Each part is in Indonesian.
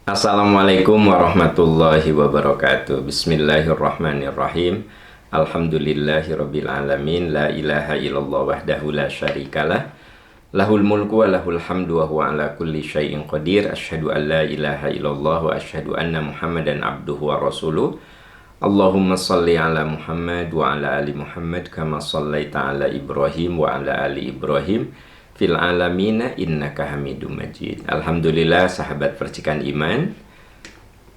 Assalamualaikum warahmatullahi wabarakatuh. Bismillahirrahmanirrahim. Alhamdulillahirabbil alamin. La ilaha illallah wahdahu la syarikalah. Lahul mulku wa lahul hamdu wa huwa ala kulli syai'in qadir. Asyhadu an la ilaha illallah wa asyhadu anna Muhammadan abduhu wa rasuluh. Allahumma salli ala Muhammad wa ala ali Muhammad kama sallaita ala Ibrahim wa ala ali Ibrahim fil alamina innaka hamidum majid. Alhamdulillah sahabat percikan iman,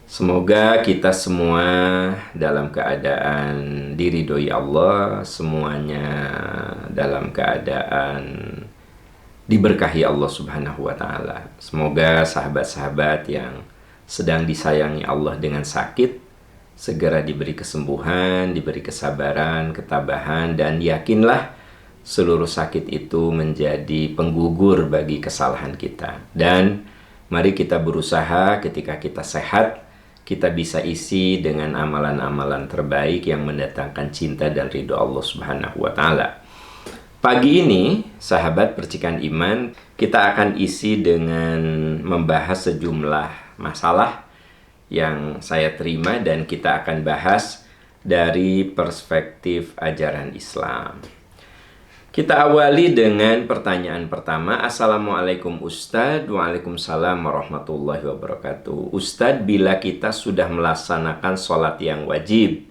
semoga kita semua dalam keadaan diridhoi Allah, semuanya dalam keadaan diberkahi Allah Subhanahu wa taala. Semoga sahabat-sahabat yang sedang disayangi Allah dengan sakit segera diberi kesembuhan, diberi kesabaran, ketabahan, dan yakinlah seluruh sakit itu menjadi penggugur bagi kesalahan kita. Dan mari kita berusaha ketika kita sehat, kita bisa isi dengan amalan-amalan terbaik yang mendatangkan cinta dan ridho Allah Subhanahu wa taala. Pagi ini, sahabat percikan iman, kita akan isi dengan membahas sejumlah masalah yang saya terima dan kita akan bahas dari perspektif ajaran Islam. Kita awali dengan pertanyaan pertama. Assalamualaikum Ustadz. Waalaikumsalam warahmatullahi wabarakatuh. Ustadz, bila kita sudah melaksanakan sholat yang wajib,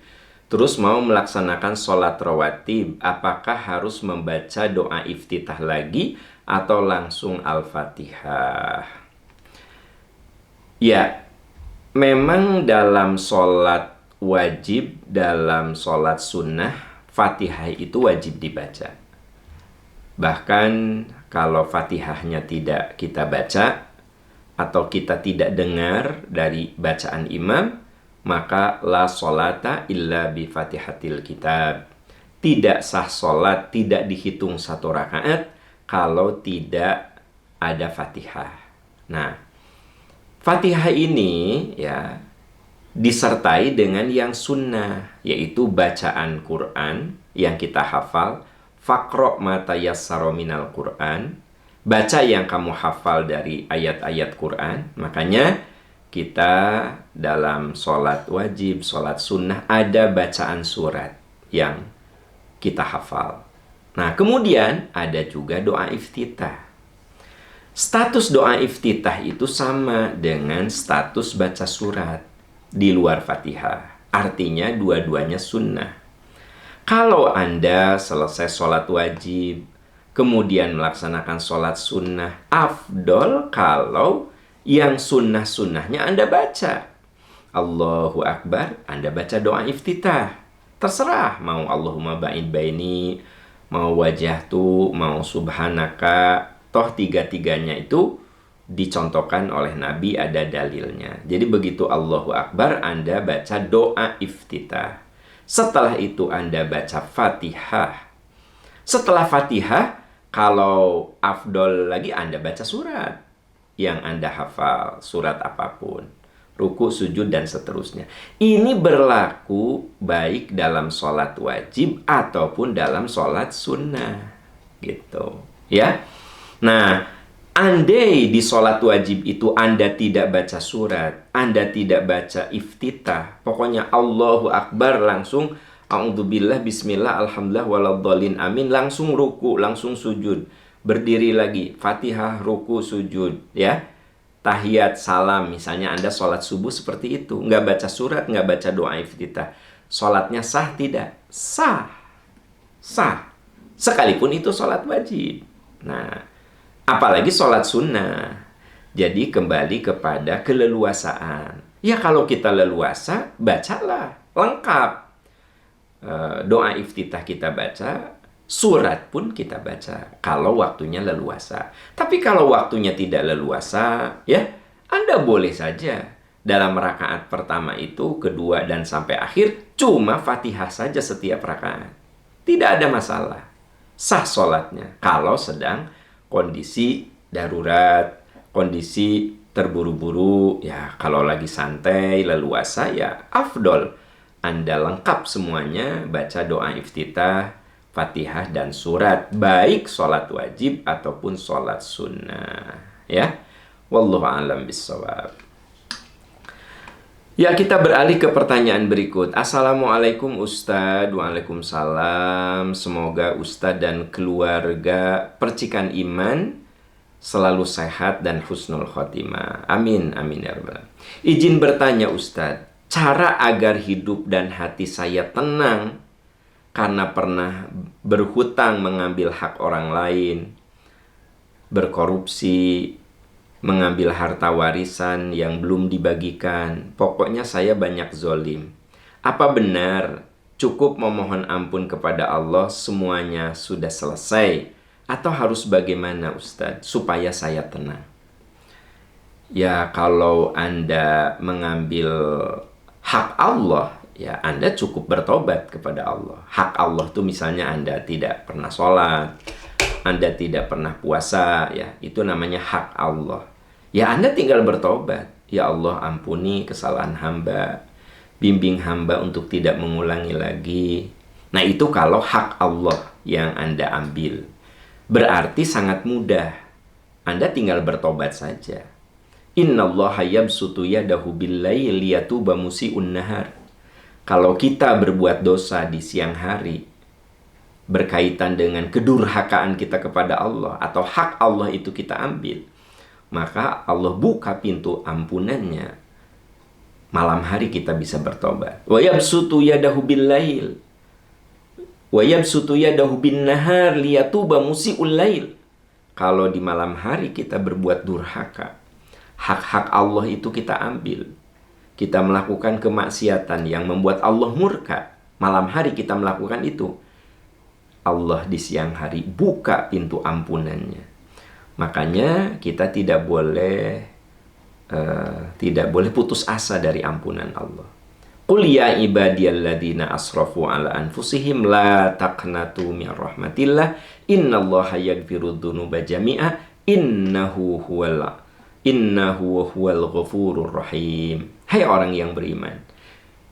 terus mau melaksanakan sholat rawatib, apakah harus membaca doa iftitah lagi atau langsung Al-Fatihah? Ya, memang dalam sholat wajib, dalam sholat sunnah, Fatihah itu wajib dibaca. Bahkan kalau Fatihahnya tidak kita baca atau kita tidak dengar dari bacaan imam, maka la sholata illa bi Fatihatil kitab. Tidak sah sholat, tidak dihitung satu rakaat kalau tidak ada Fatihah. Nah, Fatihah ini ya disertai dengan yang sunnah, yaitu bacaan Quran yang kita hafal. Faqra' ma tayassara minal Qur'an. Baca yang kamu hafal dari ayat-ayat Quran. Makanya kita dalam sholat wajib, sholat sunnah ada bacaan surat yang kita hafal. Nah, kemudian ada juga doa iftitah. Status doa iftitah itu sama dengan status baca surat di luar Fatihah. Artinya dua-duanya sunnah. Kalau Anda selesai sholat wajib, kemudian melaksanakan sholat sunnah, afdol kalau yang sunnah-sunnahnya Anda baca. Allahu Akbar, Anda baca doa iftitah. Terserah, mau Allahumma ba'id baini, mau wajahtu, mau subhanaka. Toh tiga-tiganya itu dicontohkan oleh Nabi, ada dalilnya. Jadi begitu Allahu Akbar, Anda baca doa iftitah. Setelah itu Anda baca Fatihah. Setelah Fatihah, kalau afdol lagi Anda baca surat yang Anda hafal, surat apapun, ruku, sujud, dan seterusnya. Ini berlaku baik dalam sholat wajib ataupun dalam sholat sunnah, gitu ya. Nah, andai di sholat wajib itu Anda tidak baca surat, Anda tidak baca iftitah, pokoknya Allahu Akbar langsung, a'udzubillah, bismillah, alhamdulillah, waladhdallin, amin, langsung ruku, langsung sujud, berdiri lagi, Fatihah, ruku, sujud, ya. Tahiyat, salam, misalnya Anda sholat subuh seperti itu, nggak baca surat, nggak baca doa iftitah, sholatnya sah tidak? Sah. Sah. Sekalipun itu sholat wajib. Nah, apalagi sholat sunnah. Jadi kembali kepada keleluasaan. Ya kalau kita leluasa, bacalah lengkap. Doa iftitah kita baca, surat pun kita baca. Kalau waktunya leluasa. Tapi kalau waktunya tidak leluasa, ya Anda boleh saja dalam rakaat pertama itu, kedua dan sampai akhir, cuma Fatihah saja setiap rakaat. Tidak ada masalah. Sah sholatnya. Kalau sedang kondisi darurat, kondisi terburu-buru, ya kalau lagi santai, leluasa, ya afdol Anda lengkap semuanya, baca doa iftitah, Fatihah, dan surat, baik sholat wajib ataupun sholat sunnah, ya. Wallahu a'lam bishawab. Ya, kita beralih ke pertanyaan berikut. Assalamualaikum Ustadz. Waalaikumsalam. Semoga Ustadz dan keluarga percikan iman selalu sehat dan husnul khotimah. Amin, amin ya rabbal alamin. Izin bertanya Ustadz, cara agar hidup dan hati saya tenang karena pernah berhutang mengambil hak orang lain, berkorupsi, mengambil harta warisan yang belum dibagikan. Pokoknya saya banyak zolim. Apa benar cukup memohon ampun kepada Allah semuanya sudah selesai? Atau harus bagaimana Ustadz supaya saya tenang? Ya, kalau Anda mengambil hak Allah, ya Anda cukup bertobat kepada Allah. Hak Allah tuh misalnya Anda tidak pernah sholat, Anda tidak pernah puasa, ya itu namanya hak Allah. Ya Anda tinggal bertobat. Ya Allah, ampuni kesalahan hamba, bimbing hamba untuk tidak mengulangi lagi. Nah itu kalau hak Allah yang Anda ambil, berarti sangat mudah. Anda tinggal bertobat saja. Innallaha yabsutu yadahu bil-lail liyatuba musii'un nahar. Kalau kita berbuat dosa di siang hari berkaitan dengan kedurhakaan kita kepada Allah atau hak Allah itu kita ambil, maka Allah buka pintu ampunannya. Malam hari kita bisa bertobat. Wa yabsutu yadahu bil-lail wa yabsutu yadahu bin-nahar liyatuba musii'ul lail. Kalau di malam hari kita berbuat durhaka, hak-hak Allah itu kita ambil. Kita melakukan kemaksiatan yang membuat Allah murka. Malam hari kita melakukan itu. Allah di siang hari buka pintu ampunannya. Makanya kita tidak boleh putus asa dari ampunan Allah. Qul ya ibadiyalladzina asrafu ala anfusihim la taqnatu min rahmatillah innallaha yaghfirudz dzunuba jami'a innahu huwal ghafurur rahim. Hai orang yang beriman,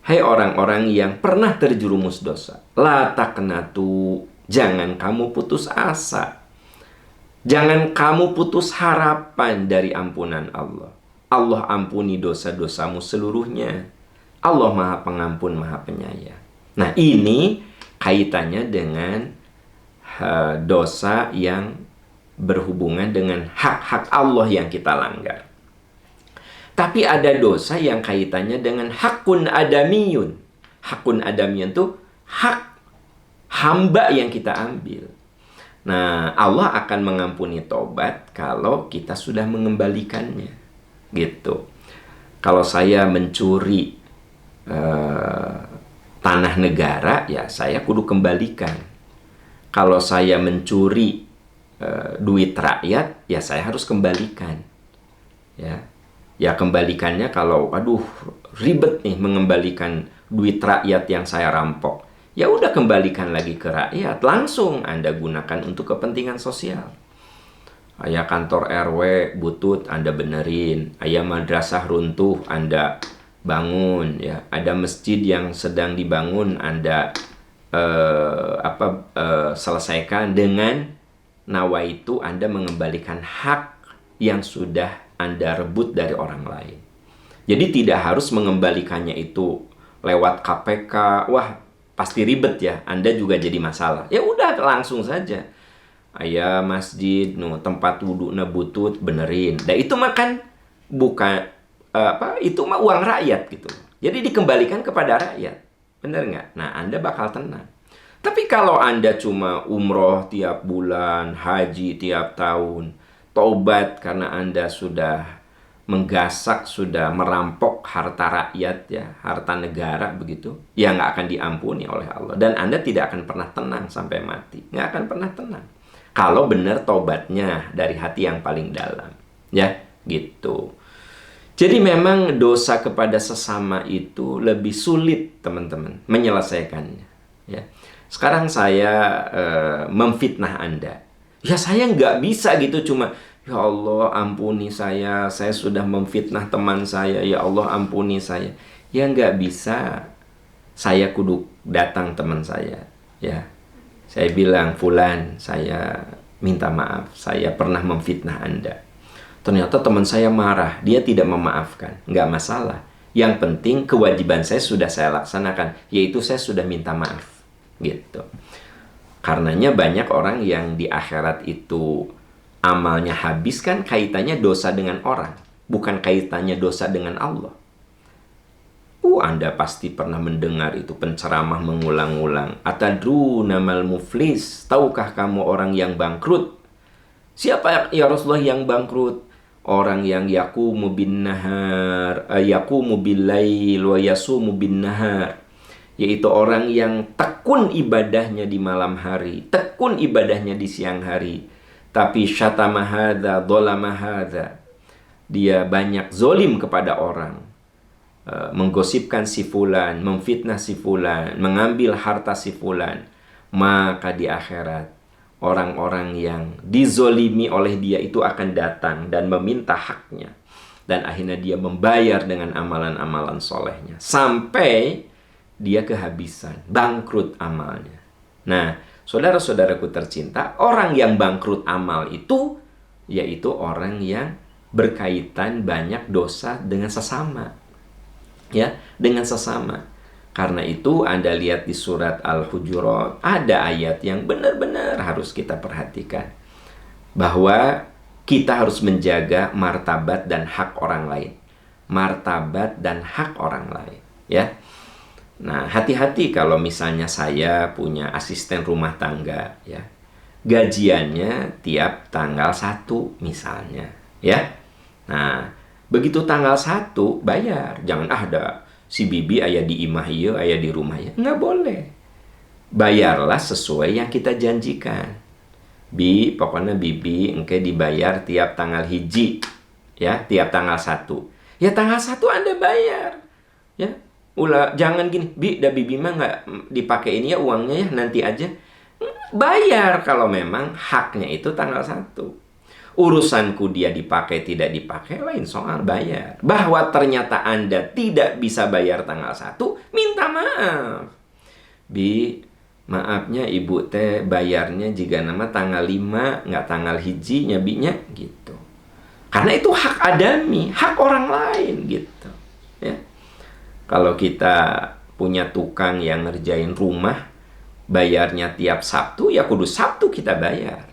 hai orang-orang yang pernah terjerumus dosa, la taqnatu, jangan kamu putus asa. Jangan kamu putus harapan dari ampunan Allah. Allah ampuni dosa-dosamu seluruhnya. Allah Maha Pengampun, Maha Penyayang. Nah, ini kaitannya dengan dosa yang berhubungan dengan hak-hak Allah yang kita langgar. Tapi ada dosa yang kaitannya dengan hakun adamiyun. Hakun adamiyun itu hak hamba yang kita ambil. Nah, Allah akan mengampuni tobat kalau kita sudah mengembalikannya. Gitu. Kalau saya mencuri tanah negara, ya saya kudu kembalikan. Kalau saya mencuri duit rakyat, ya saya harus kembalikan. Ya kembalikannya kalau aduh ribet nih mengembalikan duit rakyat yang saya rampok. Ya udah kembalikan lagi ke rakyat, langsung Anda gunakan untuk kepentingan sosial. Ayah kantor RW butut, Anda benerin. Ayah madrasah runtuh, Anda bangun. Ya, ada masjid yang sedang dibangun, Anda selesaikan dengan nawaitu Anda mengembalikan hak yang sudah Anda rebut dari orang lain. Jadi tidak harus mengembalikannya itu lewat KPK. Wah, pasti ribet ya, Anda juga jadi masalah. Ya udah langsung saja. Ayah masjid, tempat wudhunya butut, benerin. Dan itu makan bukan itu mah uang rakyat gitu. Jadi dikembalikan kepada rakyat. Bener nggak? Nah, Anda bakal tenang. Tapi kalau Anda cuma umroh tiap bulan, haji tiap tahun, taubat karena Anda sudah menggasak, sudah merampok harta rakyat, ya, harta negara begitu, ya nggak akan diampuni oleh Allah. Dan Anda tidak akan pernah tenang sampai mati. Nggak akan pernah tenang. Kalau benar taubatnya dari hati yang paling dalam. Ya, gitu. Jadi memang dosa kepada sesama itu lebih sulit, teman-teman, menyelesaikannya. Ya. Sekarang saya memfitnah Anda. Ya saya nggak bisa gitu cuma, ya Allah ampuni saya sudah memfitnah teman saya, ya Allah ampuni saya. Ya nggak bisa, saya kudu datang teman saya. Ya, saya bilang, Fulan, saya minta maaf, saya pernah memfitnah Anda. Ternyata teman saya marah, dia tidak memaafkan. Nggak masalah, Yang penting kewajiban saya sudah saya laksanakan, yaitu saya sudah minta maaf. Gitu. Karenanya banyak orang yang di akhirat itu amalnya habis kan kaitannya dosa dengan orang, bukan kaitannya dosa dengan Allah. Anda pasti pernah mendengar itu penceramah mengulang-ulang. Atadruna mal muflis? Tahukah kamu orang yang bangkrut? Siapa ya Rasulullah yang bangkrut? Orang yang yaqumu bin nahar, yaqumu bil lail wa yasumu bin nahar. Yaitu orang yang tekun ibadahnya di malam hari, tekun ibadahnya di siang hari. Tapi syatama hadza, dzalama hadza. Dia banyak zolim kepada orang. Menggosipkan si fulan, memfitnah si fulan, mengambil harta si fulan. Maka di akhirat orang-orang yang dizolimi oleh dia itu akan datang dan meminta haknya. Dan akhirnya dia membayar dengan amalan-amalan solehnya. Sampai dia kehabisan, bangkrut amalnya. Nah, saudara-saudaraku tercinta, orang yang bangkrut amal itu yaitu orang yang berkaitan banyak dosa dengan sesama. Ya, dengan sesama. Karena itu Anda lihat di surat Al-Hujurat ada ayat yang benar-benar harus kita perhatikan, bahwa kita harus menjaga martabat dan hak orang lain. Martabat dan hak orang lain, ya. Nah, hati-hati kalau misalnya saya punya asisten rumah tangga, ya. Gajiannya tiap tanggal 1 misalnya, ya. Nah, begitu tanggal 1 bayar. Jangan ada si bibi aya di imah ieu, aya di rumah ya. Nggak boleh. Bayarlah sesuai yang kita janjikan. Pokoknya bibi engke dibayar tiap tanggal hiji. Ya, tiap tanggal 1. Ya tanggal 1 Anda bayar. Ya. Jangan gini, bibi mah nggak dipakai ini ya uangnya ya, nanti aja. Bayar kalau memang haknya itu tanggal 1. Urusanku dia dipakai tidak dipakai lain soal, bayar. Bahwa ternyata Anda tidak bisa bayar tanggal 1, minta maaf. Maafnya ibu teh bayarnya jika nama tanggal 5, nggak tanggal hiji nyabinya gitu. Karena itu hak adami, hak orang lain gitu. Ya. Kalau kita punya tukang yang ngerjain rumah, bayarnya tiap Sabtu, ya kudu Sabtu kita bayar.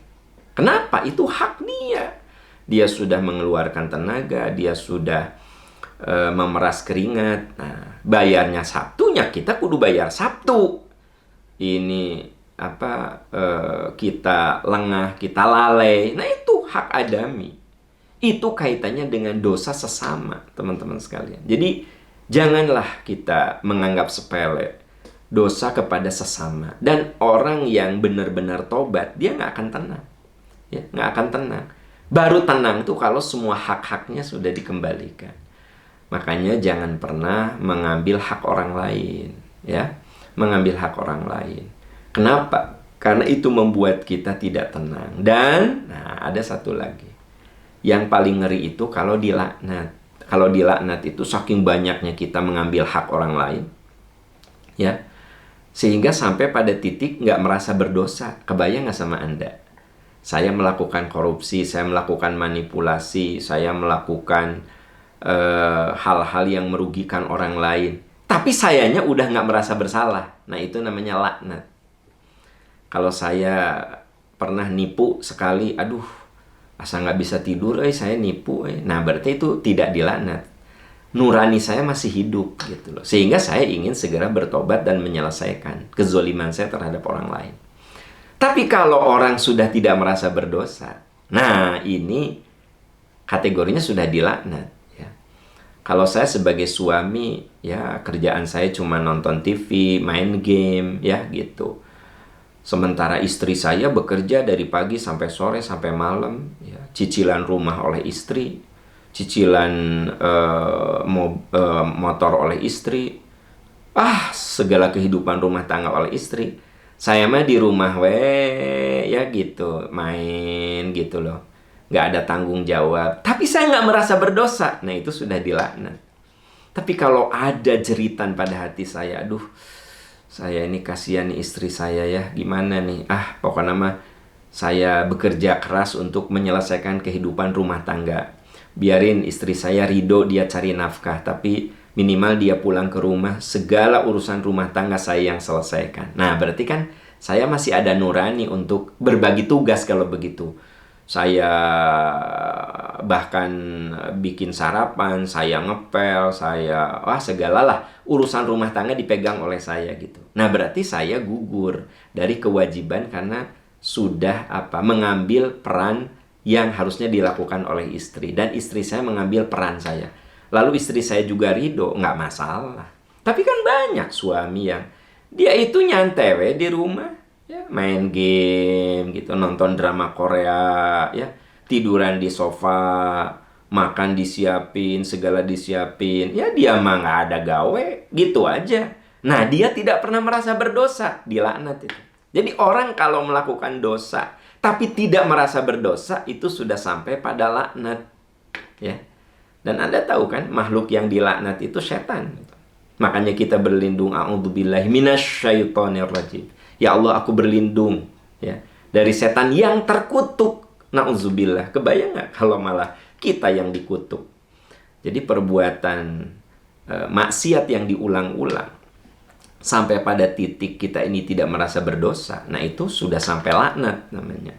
Kenapa? Itu hak dia. Dia sudah mengeluarkan tenaga, dia sudah memeras keringat. Nah, bayarnya Sabtunya kita kudu bayar Sabtu. Ini kita lengah, kita lalai. Nah, itu hak adami. Itu kaitannya dengan dosa sesama, teman-teman sekalian. Jadi, janganlah kita menganggap sepele dosa kepada sesama. Dan orang yang benar-benar tobat, dia nggak akan tenang. Ya, nggak akan tenang. Baru tenang tuh kalau semua hak-haknya sudah dikembalikan. Makanya jangan pernah mengambil hak orang lain, ya, mengambil hak orang lain. Kenapa? Karena itu membuat kita tidak tenang. Dan ada satu lagi, yang paling ngeri itu kalau dilaknat. Kalau dilaknat itu saking banyaknya kita mengambil hak orang lain, ya, sehingga sampai pada titik nggak merasa berdosa. Kebayang nggak sama Anda? Saya melakukan korupsi, saya melakukan manipulasi, saya melakukan hal-hal yang merugikan orang lain. Tapi sayanya udah nggak merasa bersalah. Nah, itu namanya laknat. Kalau saya pernah nipu sekali, aduh, asa nggak bisa tidur, saya nipu. Nah, berarti itu tidak dilaknat. Nurani saya masih hidup, gitu loh. Sehingga saya ingin segera bertobat dan menyelesaikan kezoliman saya terhadap orang lain. Tapi kalau orang sudah tidak merasa berdosa, nah ini kategorinya sudah dilaknat. Ya. Kalau saya sebagai suami, ya kerjaan saya cuma nonton TV, main game, ya gitu. Sementara istri saya bekerja dari pagi sampai sore sampai malam, ya. Cicilan rumah oleh istri, cicilan motor oleh istri, segala kehidupan rumah tangga oleh istri. Saya mah di rumah ya gitu, main gitu loh. Nggak ada tanggung jawab. Tapi saya nggak merasa berdosa. Nah, itu sudah dilaknat. Tapi kalau ada jeritan pada hati saya, aduh, saya ini kasihan nih istri saya ya, gimana nih? Pokoknya mah saya bekerja keras untuk menyelesaikan kehidupan rumah tangga. Biarin istri saya ridho, dia cari nafkah. Tapi Minimal dia pulang ke rumah, segala urusan rumah tangga saya yang selesaikan. Nah, berarti kan saya masih ada nurani untuk berbagi tugas kalau begitu. Saya bahkan bikin sarapan, saya ngepel, segalalah urusan rumah tangga dipegang oleh saya gitu. Nah, berarti saya gugur dari kewajiban karena sudah mengambil peran yang harusnya dilakukan oleh istri, dan istri saya mengambil peran saya. Lalu istri saya juga ridho, nggak masalah. Tapi kan banyak suami yang dia itu nyantai di rumah, ya, main game gitu, nonton drama Korea, ya, tiduran di sofa, makan disiapin, segala disiapin. Ya dia mah nggak ada gawe, gitu aja. Nah, dia tidak pernah merasa berdosa, dilaknat itu. Jadi orang kalau melakukan dosa tapi tidak merasa berdosa, itu sudah sampai pada laknat, ya. Dan Anda tahu kan, makhluk yang dilaknat itu setan. Makanya kita berlindung, a'udzubillahi minasyaitonirrajim. Ya Allah, aku berlindung, ya, dari setan yang terkutuk. Na'udzubillah. Kebayang nggak kalau malah kita yang dikutuk? Jadi perbuatan maksiat yang diulang-ulang sampai pada titik kita ini tidak merasa berdosa, nah itu sudah sampai laknat namanya.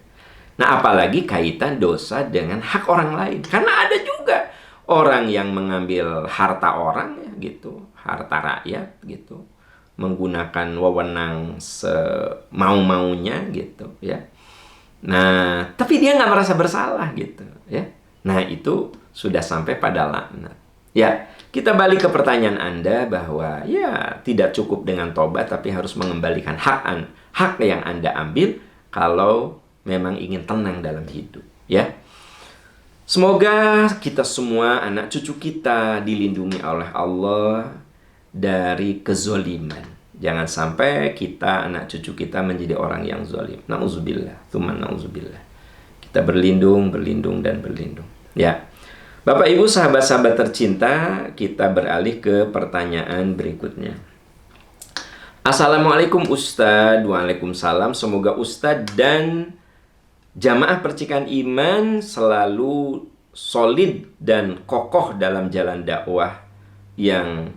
Nah, apalagi kaitan dosa dengan hak orang lain. Karena ada juga orang yang mengambil harta orang, ya gitu, harta rakyat gitu, menggunakan wewenang semau-maunya gitu, ya. Nah, tapi dia nggak merasa bersalah gitu, ya. Nah, itu sudah sampai pada laknat. Ya, kita balik ke pertanyaan Anda bahwa ya tidak cukup dengan tobat, tapi harus mengembalikan hak yang Anda ambil kalau memang ingin tenang dalam hidup, ya. Semoga kita semua, anak cucu kita, dilindungi oleh Allah dari kezoliman. Jangan sampai kita, anak cucu kita, menjadi orang yang zolim. Na'udzubillah, tsumma na'udzubillah. Kita berlindung, dan berlindung. Ya, Bapak Ibu sahabat-sahabat tercinta, kita beralih ke pertanyaan berikutnya. Assalamualaikum Ustadz. Waalaikumsalam. Semoga Ustadz dan jamaah percikan iman selalu solid dan kokoh dalam jalan dakwah yang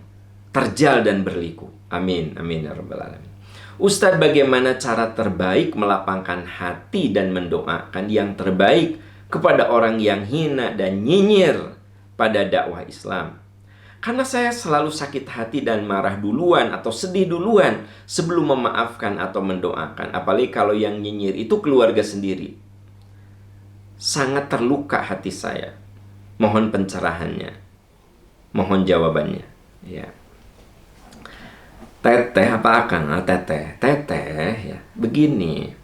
terjal dan berliku. Amin, amin ya rabbal alamin. Ustadz, bagaimana cara terbaik melapangkan hati dan mendoakan yang terbaik kepada orang yang hina dan nyinyir pada dakwah Islam? Karena saya selalu sakit hati dan marah duluan atau sedih duluan sebelum memaafkan atau mendoakan. Apalagi kalau yang nyinyir itu keluarga sendiri. Sangat terluka hati saya. Mohon pencerahannya. Mohon jawabannya. Ya. Teteh apa akang? Teteh ya. Begini.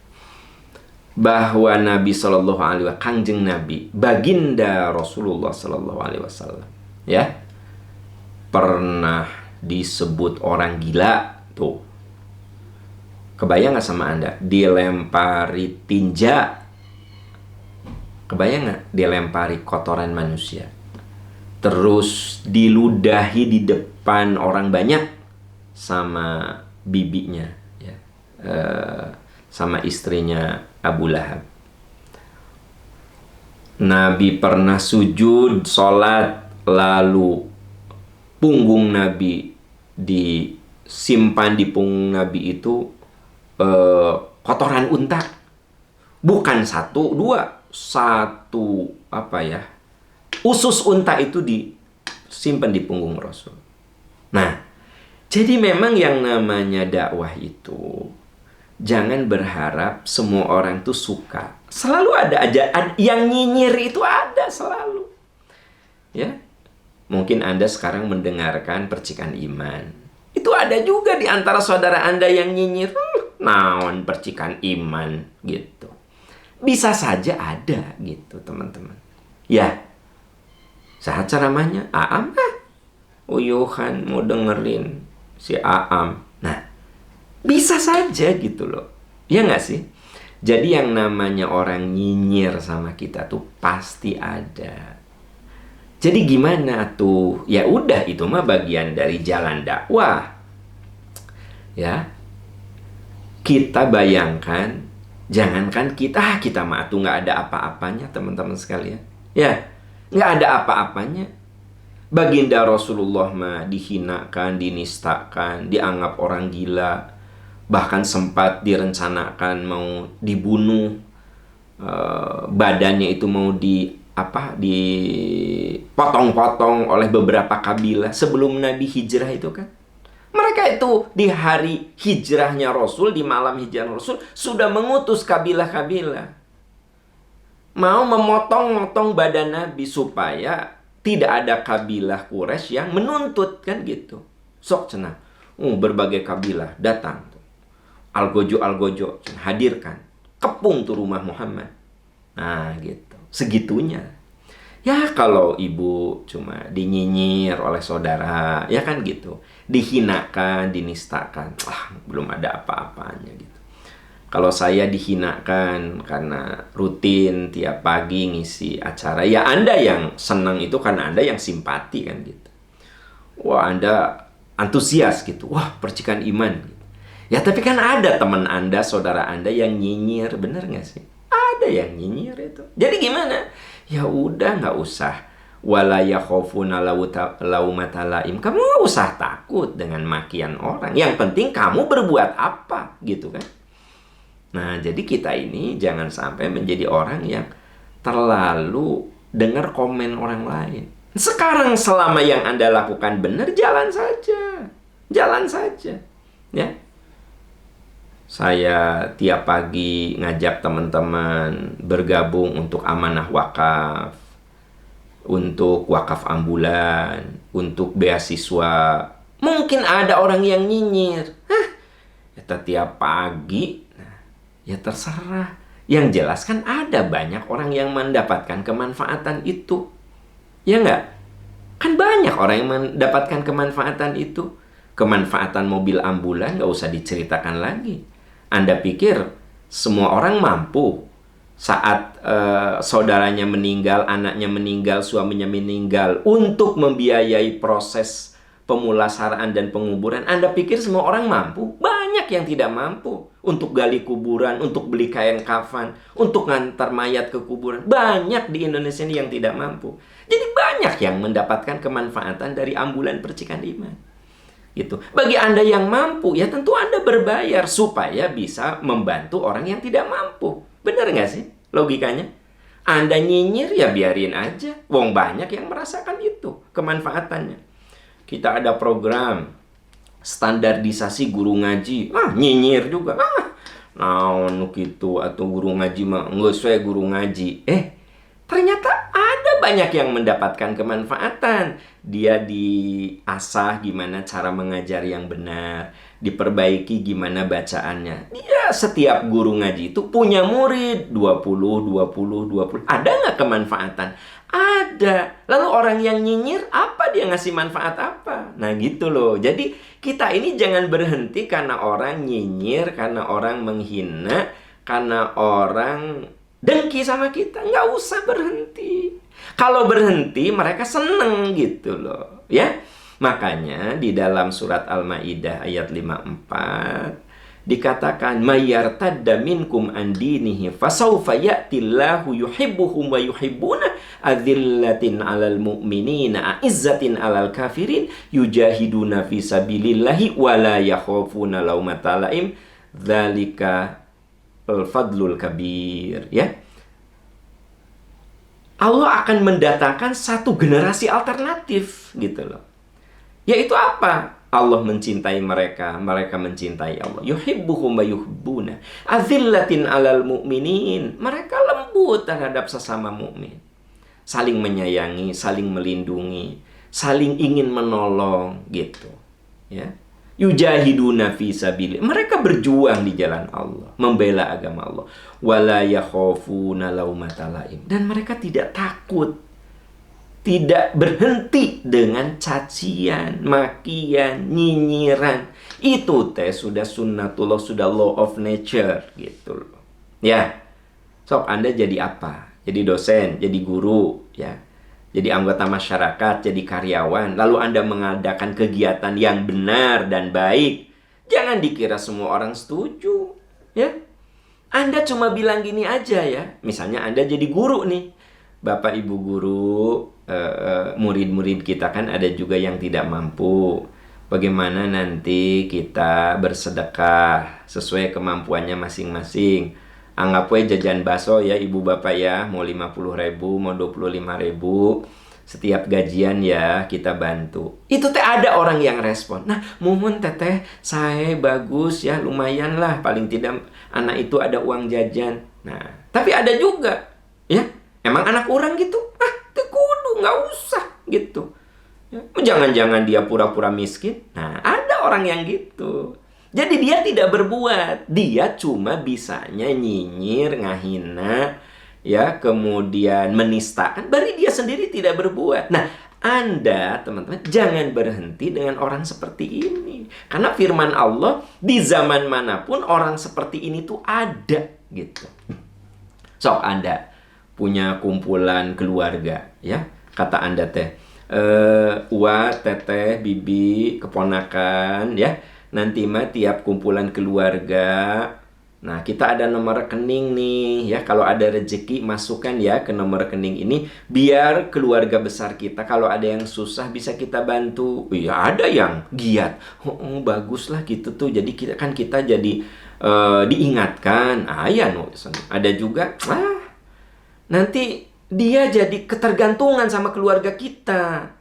Bahwa Nabi Shallallahu Alaihi Wasallam, Kangjeng Nabi, baginda Rasulullah Shallallahu Alaihi Wasallam, ya, pernah disebut orang gila tuh. Kebayang nggak sama Anda? Dilempari tinja. Kebayang nggak? Dilempari kotoran manusia. Terus diludahi di depan orang banyak sama bibinya, ya. Sama istrinya Abu Lahab. Nabi pernah sujud, sholat, lalu punggung Nabi disimpan di punggung Nabi itu kotoran unta. Bukan satu, dua. Usus unta itu disimpan di punggung Rasul. Nah, jadi memang yang namanya dakwah itu jangan berharap semua orang tuh suka. Selalu ada aja yang nyinyir, itu ada selalu. Ya. Mungkin Anda sekarang mendengarkan percikan iman. Itu ada juga di antara saudara Anda yang nyinyir. Naon percikan iman gitu. Bisa saja ada gitu, teman-teman. Ya. Sahat ceramahnya Aam Uyuhan mau dengerin si Aam. Nah, bisa saja gitu loh. Ya nggak sih? Jadi yang namanya orang nyinyir sama kita tuh pasti ada. Jadi gimana tuh? Ya udah, itu mah bagian dari jalan dakwah. Ya. Kita bayangkan, jangankan kita mah tuh nggak ada apa-apanya, teman-teman sekalian. Ya, nggak ada apa-apanya. Baginda Rasulullah mah dihinakan, dinistakan, dianggap orang gila. Bahkan sempat direncanakan mau dibunuh. Badannya itu mau dipotong-potong oleh beberapa kabilah sebelum Nabi hijrah itu kan. Mereka itu di hari hijrahnya Rasul, di malam hijrah Rasul, sudah mengutus kabilah-kabilah. Mau memotong-motong badan Nabi supaya tidak ada kabilah Quraisy yang menuntut kan gitu. Sok cenah. Berbagai kabilah datang. Algojo hadirkan. Kepung tuh rumah Muhammad. Nah gitu. Segitunya. Ya kalau ibu cuma dinyinyir oleh saudara, ya kan gitu. Dihinakan, dinistakan. Belum ada apa-apanya gitu. Kalau saya dihinakan karena rutin tiap pagi ngisi acara, ya Anda yang senang itu karena Anda yang simpati kan gitu. Wah, Anda antusias gitu. Wah, percikan iman gitu. Ya tapi kan ada teman Anda, saudara Anda yang nyinyir, bener nggak sih? Ada yang nyinyir itu. Jadi gimana? Ya udah, nggak usah. Wala yakhafuna laumata laim. Kamu nggak usah takut dengan makian orang. Yang penting kamu berbuat apa gitu kan? Nah, jadi kita ini jangan sampai menjadi orang yang terlalu dengar komen orang lain. Sekarang selama yang Anda lakukan benar, jalan saja. Jalan saja. Ya. Saya tiap pagi ngajak teman-teman bergabung untuk amanah wakaf, untuk wakaf ambulan, untuk beasiswa. Mungkin ada orang yang nyinyir. Ya tiap pagi. Ya terserah. Yang jelas kan ada banyak orang yang mendapatkan kemanfaatan itu. Ya enggak? Kan banyak orang yang mendapatkan kemanfaatan itu. Kemanfaatan mobil ambulan nggak usah diceritakan lagi. Anda pikir semua orang mampu saat saudaranya meninggal, anaknya meninggal, suaminya meninggal untuk membiayai proses pemulasaraan dan penguburan? Anda pikir semua orang mampu? Banyak yang tidak mampu. Untuk gali kuburan, untuk beli kain kafan, untuk ngantar mayat ke kuburan. Banyak di Indonesia ini yang tidak mampu. Jadi banyak yang mendapatkan kemanfaatan dari ambulan percikan iman. Gitu. Bagi Anda yang mampu, ya tentu Anda berbayar supaya bisa membantu orang yang tidak mampu. Benar nggak sih logikanya? Anda nyinyir, ya biarin aja. Wong banyak yang merasakan itu, kemanfaatannya. Kita ada program standarisasi guru ngaji. Nyinyir juga. Naon gitu atau guru ngaji mah nggak sesuai guru ngaji. Ternyata ada banyak yang mendapatkan kemanfaatan. Dia diasah gimana cara mengajar yang benar, diperbaiki gimana bacaannya. Dia setiap guru ngaji itu punya murid 20. Ada nggak kemanfaatan? Ada. Lalu orang yang nyinyir, apa dia ngasih manfaat apa? Nah gitu loh. Jadi kita ini jangan berhenti karena orang nyinyir, karena orang menghina, karena orang dengki sama kita. Nggak usah berhenti. Kalau berhenti mereka seneng gitu loh. Ya. Makanya di dalam surat Al-Maidah ayat 54 dikatakan mayyartadda minkum an dinihi fasawfa ya'tillahu yuhibbuhum wa yuhibbuna adzillatin 'alal mu'minina a'izzatin 'alal kafirin yujahiduna fi sabilillahi wa la yakhafuna laumata laim dzalika al-fadlul kabir. Ya, Allah akan mendatangkan satu generasi alternatif gitu loh. Yaitu apa? Allah mencintai mereka, mereka mencintai Allah. Yuhibbuhum wa yuhibbuna. Azillatin 'alal mu'minin. Mereka lembut terhadap sesama mukmin. Saling menyayangi, saling melindungi, saling ingin menolong gitu. Ya. Yujahiduna fi sabilillah. Mereka berjuang di jalan Allah, membela agama Allah. Wala yakhafuna laumata laim. Dan mereka tidak takut, tidak berhenti dengan cacian, makian, nyinyiran. Itu sudah sunnatullah, sudah law of nature gitu loh. Ya. Sok Anda jadi apa? Jadi dosen, jadi guru, ya. Jadi anggota masyarakat, jadi karyawan. Lalu Anda mengadakan kegiatan yang benar dan baik. Jangan dikira semua orang setuju, ya. Anda cuma bilang gini aja ya. Misalnya Anda jadi guru nih. Bapak Ibu guru, murid-murid kita kan ada juga yang tidak mampu. Bagaimana nanti kita bersedekah sesuai kemampuannya masing-masing. Anggap aja jajan bakso ya ibu bapak ya, mau 50.000, mau 25.000. Setiap gajian ya kita bantu. Itu teh ada orang yang respon. Nah, mohon teteh, saya bagus ya, lumayan lah. Paling tidak anak itu ada uang jajan. Nah, tapi ada juga ya, emang anak orang gitu. Teh kudu, nggak usah gitu. Ya, jangan-jangan dia pura-pura miskin. Nah, ada orang yang gitu. Jadi dia tidak berbuat. Dia cuma bisanya nyinyir, ngahina, ya, kemudian menistakan. Berarti dia sendiri tidak berbuat. Nah, Anda, teman-teman, jangan berhenti dengan orang seperti ini. Karena firman Allah, di zaman manapun orang seperti ini tuh ada, gitu. Sok Anda punya kumpulan keluarga, ya. Kata Anda teh, Uwa, teteh, bibi, keponakan, ya. Nanti mah tiap kumpulan keluarga, nah kita ada nomor rekening nih, ya. Kalau ada rezeki masukkan ya ke nomor rekening ini, biar keluarga besar kita kalau ada yang susah bisa kita bantu. Ya ada yang giat, bagus lah gitu tuh. Jadi kita jadi diingatkan. Ya no, ada juga, nanti dia jadi ketergantungan sama keluarga kita.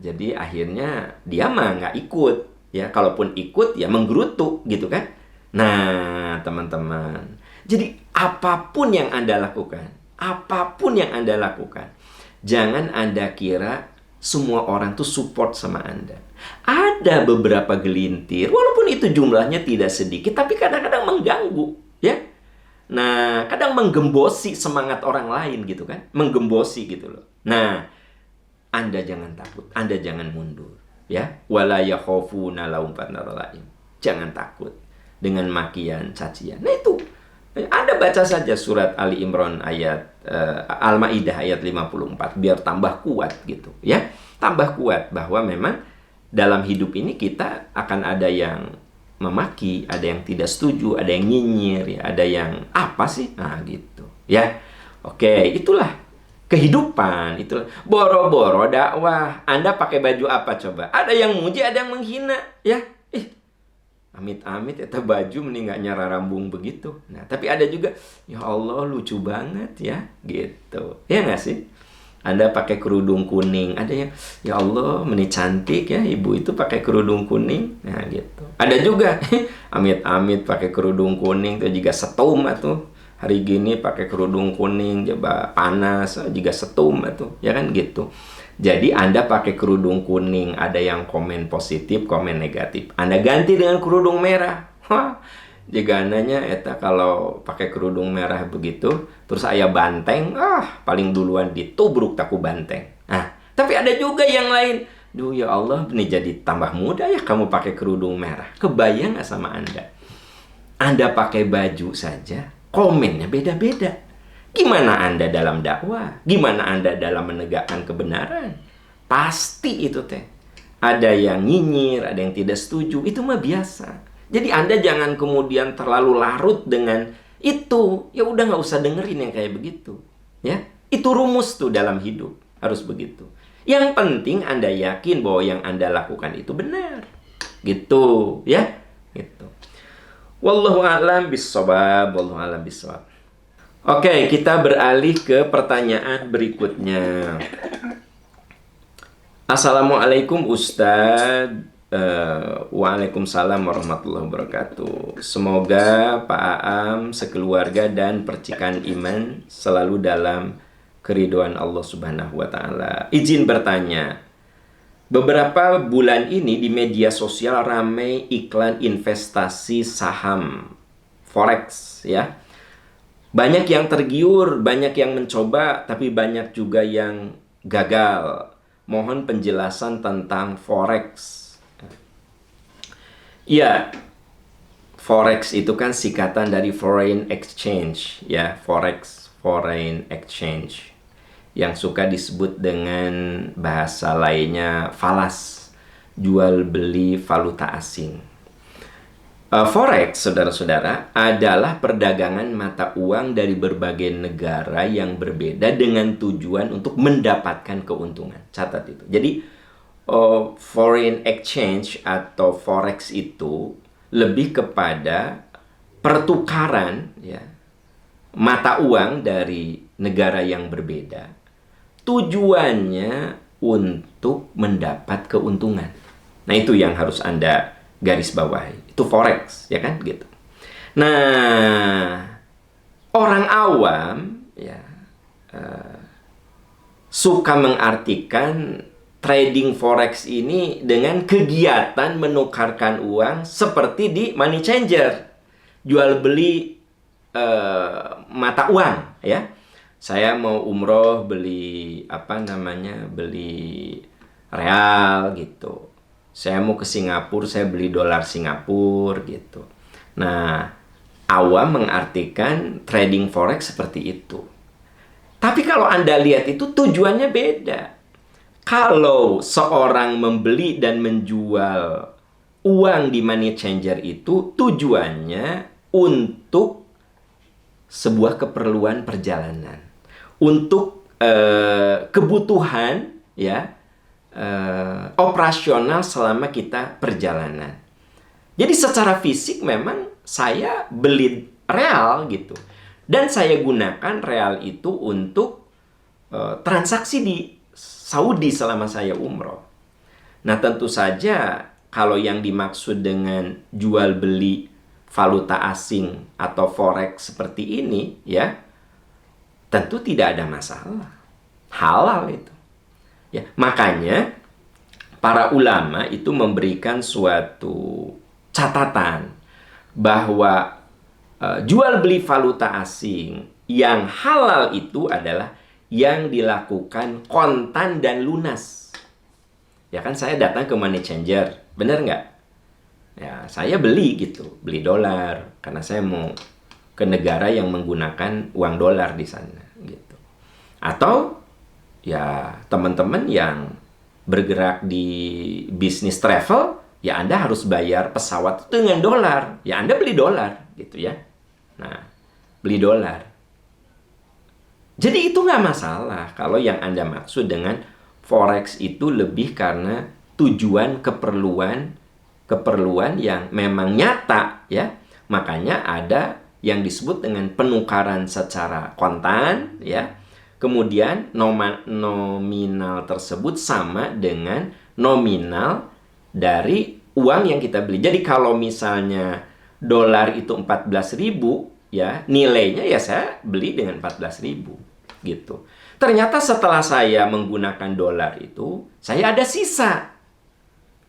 Jadi akhirnya dia mah nggak ikut, ya. Kalaupun ikut ya menggerutu gitu kan. Nah, teman-teman, jadi apapun yang Anda lakukan, jangan Anda kira semua orang tuh support sama Anda. Ada beberapa gelintir, walaupun itu jumlahnya tidak sedikit, tapi kadang-kadang mengganggu, ya. Nah, kadang menggembosi semangat orang lain gitu kan. Menggembosi gitu loh. Nah, Anda jangan takut, Anda jangan mundur, ya. Wala yakhafuna laumatan laim. Jangan takut dengan makian, cacian. Nah itu, Anda baca saja surat Ali Imran ayat Al-Maidah ayat 54 biar tambah kuat gitu, ya. Tambah kuat bahwa memang dalam hidup ini kita akan ada yang memaki, ada yang tidak setuju, ada yang nyinyir, ya, ada yang apa sih? Nah gitu, ya. Oke, itulah kehidupan, itulah boro-boro dakwah. Anda pakai baju apa coba? Ada yang muji, ada yang menghina, ya. Amit-amit eta baju mending nggak nyararambung begitu. Nah, tapi ada juga, ya Allah lucu banget ya, gitu. Ya nggak sih? Anda pakai kerudung kuning, ada yang, ya Allah meni cantik ya, ibu itu pakai kerudung kuning. Nah, gitu. Ada juga, amit-amit pakai kerudung kuning, tuh juga setum tuh. Hari gini pakai kerudung kuning, coba panas, juga setum tuh, ya kan gitu. Jadi Anda pakai kerudung kuning, ada yang komen positif, komen negatif. Anda ganti dengan kerudung merah. Jika nanya, eta kalau pakai kerudung merah begitu, terus saya banteng, paling duluan ditubruk taku banteng. Tapi ada juga yang lain. Duh ya Allah, ini jadi tambah muda ya kamu pakai kerudung merah. Kebayang gak sama Anda? Anda pakai baju saja, komennya beda-beda. Gimana Anda dalam dakwah? Gimana Anda dalam menegakkan kebenaran? Pasti itu teh. Ada yang nyinyir, ada yang tidak setuju. Itu mah biasa. Jadi Anda jangan kemudian terlalu larut dengan itu. Ya udah nggak usah dengerin yang kayak begitu. Ya, itu rumus tuh dalam hidup. Harus begitu. Yang penting Anda yakin bahwa yang Anda lakukan itu benar. Gitu, ya. Gitu. Wallahu a'lam bissawab. Wallahu a'lam bissawab. Oke, kita beralih ke pertanyaan berikutnya. Assalamualaikum Ustadz. Waalaikumsalam warahmatullahi wabarakatuh. Semoga Pak Aam, sekeluarga dan percikan iman selalu dalam keridhaan Allah Subhanahu wa Ta'ala. Izin bertanya, beberapa bulan ini di media sosial ramai iklan investasi saham forex, ya. Banyak yang tergiur, banyak yang mencoba, tapi banyak juga yang gagal. Mohon penjelasan tentang forex. Ya, forex itu kan singkatan dari foreign exchange, ya, forex, foreign exchange, yang suka disebut dengan bahasa lainnya falas, jual beli valuta asing. Forex, saudara-saudara, adalah perdagangan mata uang dari berbagai negara yang berbeda dengan tujuan untuk mendapatkan keuntungan. Catat itu. Jadi, foreign exchange atau forex itu lebih kepada pertukaran ya, mata uang dari negara yang berbeda. Tujuannya untuk mendapat keuntungan. Nah, itu yang harus Anda garis bawahi. Itu forex, ya kan, gitu. Nah, orang awam ya suka mengartikan trading forex ini dengan kegiatan menukarkan uang seperti di money changer, jual beli mata uang, ya. Saya mau umroh beli beli real gitu. Saya mau ke Singapura, saya beli dolar Singapura gitu. Nah, awam mengartikan trading forex seperti itu. Tapi kalau Anda lihat itu tujuannya beda. Kalau seorang membeli dan menjual uang di money changer itu tujuannya untuk sebuah keperluan perjalanan. Untuk kebutuhan ya operasional selama kita perjalanan. Jadi secara fisik memang saya beli real gitu. Dan saya gunakan real itu untuk transaksi di Saudi selama saya umroh. Nah, tentu saja kalau yang dimaksud dengan jual beli valuta asing atau forex seperti ini ya, tentu tidak ada masalah. Halal itu. Ya, makanya para ulama itu memberikan suatu catatan bahwa jual beli valuta asing yang halal itu adalah yang dilakukan kontan dan lunas. Ya kan, saya datang ke money changer, benar nggak? Ya, saya beli gitu, beli dolar karena saya mau ke negara yang menggunakan uang dolar di sana gitu. Atau ya teman-teman yang bergerak di bisnis travel, ya Anda harus bayar pesawat itu dengan dolar. Ya Anda beli dolar gitu ya. Nah, beli dolar. Jadi itu nggak masalah kalau yang Anda maksud dengan forex itu lebih karena tujuan keperluan yang memang nyata ya. Makanya ada yang disebut dengan penukaran secara kontan ya. Kemudian nominal tersebut sama dengan nominal dari uang yang kita beli. Jadi kalau misalnya dolar itu 14.000 ya, nilainya ya saya beli dengan 14.000 gitu. Ternyata setelah saya menggunakan dolar itu, saya ada sisa.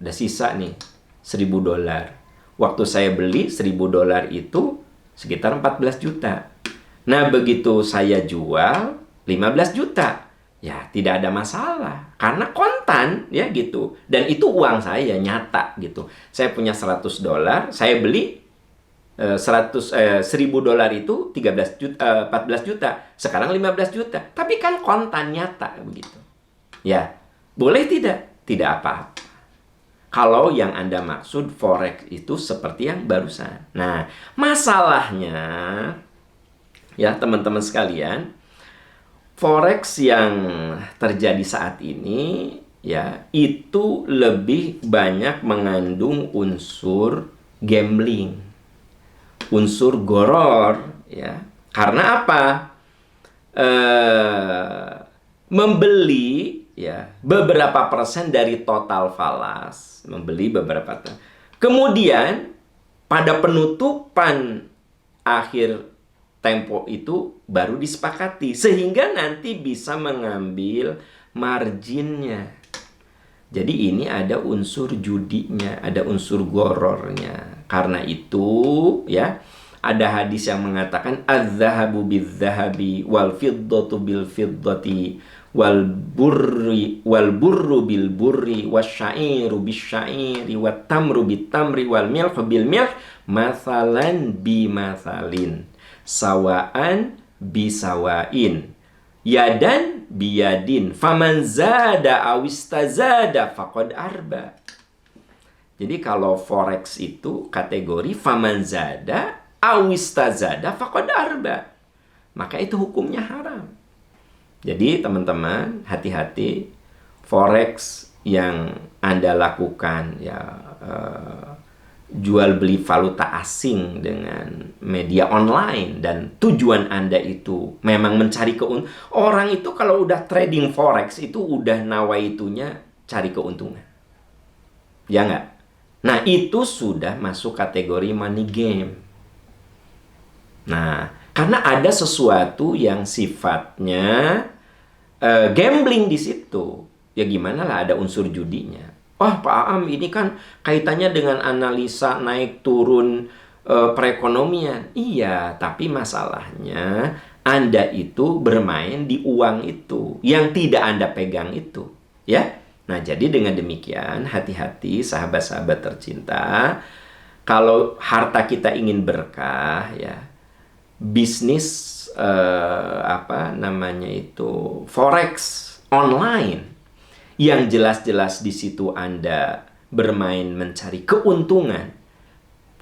Ada sisa nih, 1.000 dolar. Waktu saya beli 1.000 dolar itu sekitar 14 juta. Nah, begitu saya jual 15 juta. Ya, tidak ada masalah. Karena kontan, ya gitu. Dan itu uang saya, nyata gitu. Saya punya 100 dolar, saya beli 1.000 dolar itu 14 juta. Sekarang 15 juta. Tapi kan kontan, nyata begitu. Ya, boleh tidak? Tidak apa-apa. Kalau yang Anda maksud forex itu seperti yang barusan. Nah, masalahnya, ya teman-teman sekalian, forex yang terjadi saat ini ya itu lebih banyak mengandung unsur gambling, unsur goror ya. Karena apa? Membeli ya beberapa persen dari total falas, membeli beberapa. Kemudian pada penutupan akhir tempo itu baru disepakati sehingga nanti bisa mengambil marginnya. Jadi ini ada unsur judinya, ada unsur gorornya. Karena itu ya ada hadis yang mengatakan az-zahabu biz-zahabi wal fiddatu bil fiddati wal burru bil burri wasyairu bisyairi wat tamru bit tamri wal milhu bil milh masalan bi masalin sawaan bisawain yadan biyadin faman zada awistazada faqad arba. Jadi kalau forex itu kategori faman zada awistazada faqad arba. Maka itu hukumnya haram. Jadi teman-teman hati-hati, forex yang Anda lakukan ya jual beli valuta asing dengan media online dan tujuan Anda itu memang mencari keuntungan. Orang itu kalau udah trading forex itu udah nawaitunya cari keuntungan. Ya nggak? Nah, itu sudah masuk kategori money game. Nah, karena ada sesuatu yang sifatnya gambling di situ. Ya gimana lah, ada unsur judinya. Oh, Pak Aam, ini kan kaitannya dengan analisa naik turun perekonomian. Iya, tapi masalahnya Anda itu bermain di uang itu yang tidak Anda pegang itu, ya. Nah, jadi dengan demikian hati-hati sahabat-sahabat tercinta. Kalau harta kita ingin berkah, ya, bisnis forex online yang jelas-jelas di situ Anda bermain mencari keuntungan.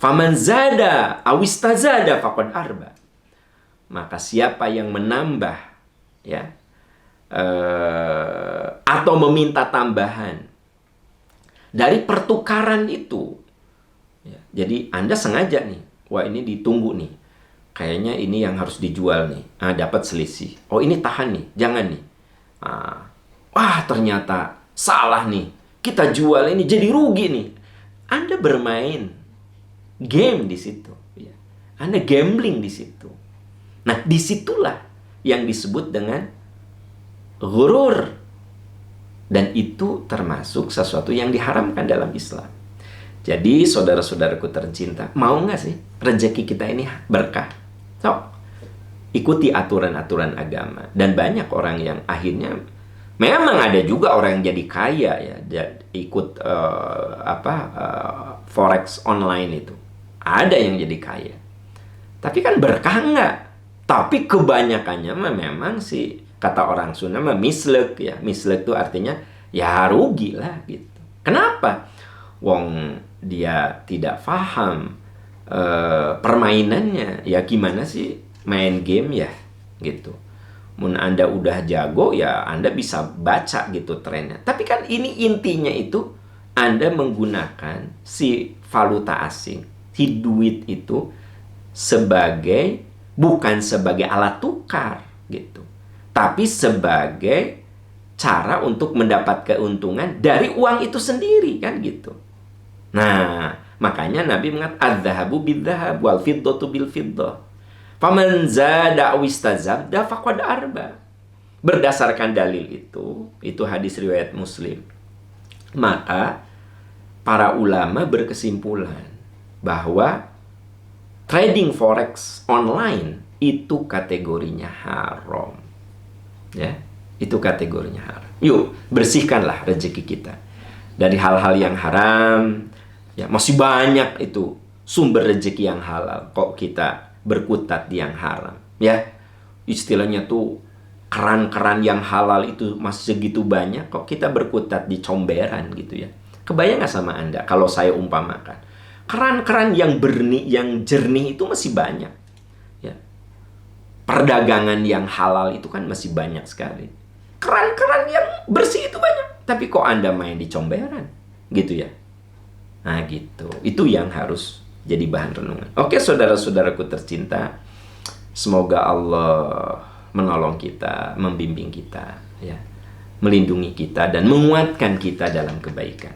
Faman zada awistazada faqad arba. Maka siapa yang menambah, ya, atau meminta tambahan dari pertukaran itu, ya, jadi Anda sengaja nih, wah ini ditunggu nih, kayaknya ini yang harus dijual nih, dapat selisih, oh ini tahan nih, jangan nih, wah ternyata salah nih, kita jual ini jadi rugi nih. Anda bermain game di situ, ya. Anda gambling di situ. Nah, disitulah yang disebut dengan ghurur. Dan itu termasuk sesuatu yang diharamkan dalam Islam. Jadi saudara-saudaraku tercinta, mau nggak sih rezeki kita ini berkah? So, ikuti aturan-aturan agama. Dan banyak orang yang akhirnya, memang ada juga orang yang jadi kaya ya, ikut forex online itu. Ada yang jadi kaya. Tapi kan berkah nggak? Tapi kebanyakannya memang sih, kata orang Sunda mah mislek ya. Mislek itu artinya ya rugi lah gitu. Kenapa? Wong dia tidak paham permainannya. Ya gimana sih main game ya gitu. Mun Anda udah jago ya Anda bisa baca gitu trennya. Tapi kan ini intinya itu Anda menggunakan si valuta asing, si duit itu bukan sebagai alat tukar gitu, tapi sebagai cara untuk mendapat keuntungan dari uang itu sendiri kan gitu. Nah, makanya Nabi mengatakan adz-dzahabu bidz-dzahab wal fiddatu bil fiddah. Faman zada awistazada faqad arba. Berdasarkan dalil itu hadis riwayat Muslim. Maka para ulama berkesimpulan bahwa trading forex online itu kategorinya haram. Ya, itu kategorinya haram. Yuk, bersihkanlah rezeki kita dari hal-hal yang haram. Ya, masih banyak itu sumber rezeki yang halal. Kok kita berkutat di yang haram? Ya, istilahnya tuh keran-keran yang halal itu masih segitu banyak. Kok kita berkutat di comberan gitu ya? Kebayang nggak sama Anda kalau saya umpamakan keran-keran yang jernih itu masih banyak. Ya. Perdagangan yang halal itu kan masih banyak sekali. Keran-keran yang bersih itu banyak. Tapi kok Anda main di comberan? Gitu ya. Nah gitu. Itu yang harus jadi bahan renungan. Oke saudara-saudaraku tercinta. Semoga Allah menolong kita, membimbing kita, ya, melindungi kita dan menguatkan kita dalam kebaikan.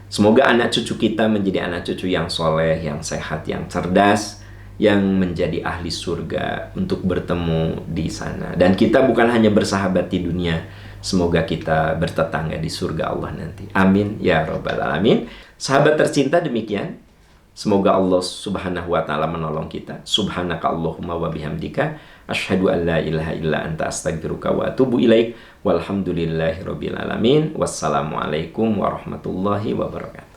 Semoga anak cucu kita menjadi anak cucu yang soleh, yang sehat, yang cerdas, yang menjadi ahli surga untuk bertemu di sana. Dan kita bukan hanya bersahabat di dunia, semoga kita bertetangga di surga Allah nanti. Amin ya rabbal alamin. Sahabat tercinta, demikian. Semoga Allah subhanahu wa ta'ala menolong kita. Subhanaka Allahumma wa bihamdika asyhadu an la ilaha illa anta astaghfiruka wa atubu ilaik. Walhamdulillahi rabbil alamin. Wassalamualaikum warahmatullahi wabarakatuh.